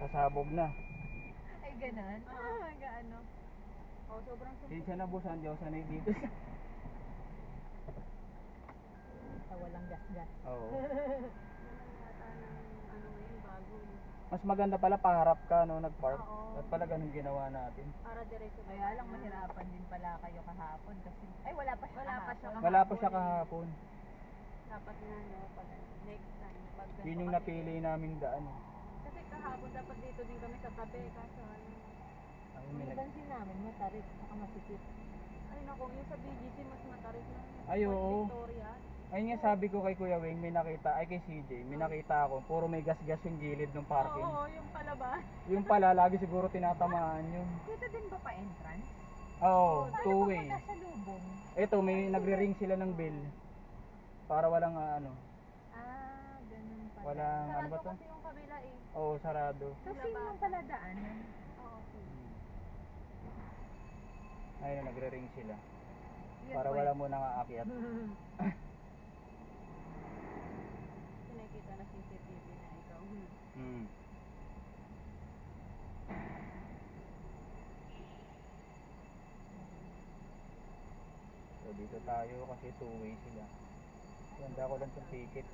Sasabog na. Ay, ganun? Gaano? Oh, sobrang sumpit. Sinsya na boss, hindi ako sanay dito. Sa walang gas-gas. Oo. Yata ng ano ngayon, bago. Mas maganda pala paharap ka no, nag-park. Oo. At pala ganun ginawa natin. Para diretso. Kaya lang mahirapan din pala kayo kahapon kasi ay wala pa siya kahapon. Wala pa siya kahapon. Dapat nga no, pag next time. Pag Yun yung napili naming daan. kasi kahapon dapat dito din kami sa tabi. Kaso ano. Ay, Yung ibansin namin matarik saka masikip. Ay naku, yung sa BGC mas matarik na. Ay, oo. Victoria. Ayun nga sabi ko kay Kuya Wing, may nakita, ay kay CJ, may nakita ako, puro may gas-gas yung gilid ng parking. Oo, yung palabas. Yung pala, lagi siguro tinatamaan yun. Dito din ba pa entrance? Oo, Paano two-way. papunta sa lubong? Ito, may nagre-ring sila ng bell. Para walang ano, Ganun pala. walang ano Sarado ba to? kasi yung kabila eh. Oo, sarado. Kasi yung pala daanan. Oo, Ayun, nagre-ring sila. Yun Para po wala mo nang aakyat. nakikita na CCTV na ikaw. Hmm. So dito tayo kasi two-way sila. Ganda ko lang yung ticket.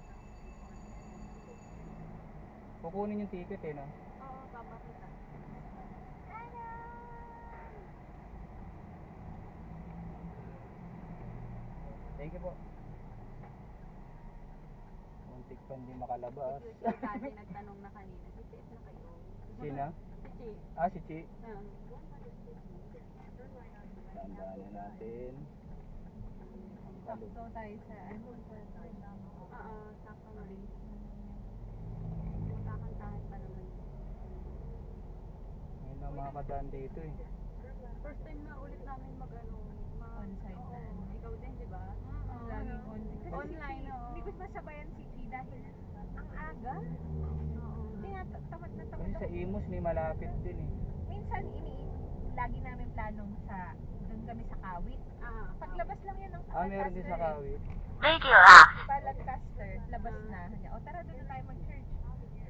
Kukunin yung ticket eh, no? Oo, papakita. Thank you po. Muntik pa hindi makalabas. Si Dati nagtanong na kanina, CCS na kayo. Sina? Si Chi. Ah, si Chi. Ah. Tandaan natin. Sakto tayo sa ano. Oo, sakto nga rin. Makakantahan pa naman. Ngayon ang mga kadaan dito eh. First time na ulit namin mag-ano, On-site na ano. Ikaw din, di ba? Ang laging online. Kasi Online, oo. hindi ko masabayan si Chi dahil ang aga. Oo. Hindi nga, tamad na tamad Kasi sa ako. Imus may malapit din eh. Minsan, lagi namin planong doon kami sa Kawit. Paglabas lang yan ng Meron din sa Kawit. Pa Lancaster, labas na. O tara, doon na tayo mag-church.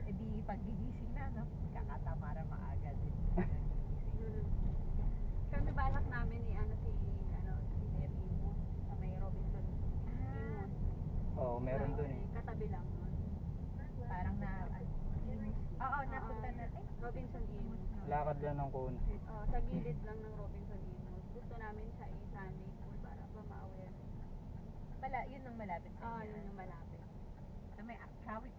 E di, paggigising na, no? Kakatamaran maaga din. Kami balak namin si Jeff Imus sa may Robinson Imus. Oo, meron dun eh. Katabi lang nun. Parang Oo, napunta na. Ay, Robinson Imus. Lakad lang ng konti. Sa gilid lang ng Robinson Imus. Gusto namin sa Sunday school para pa ma-aware. Yun ang malapit sa Yun yung malapit. Sa may Kawit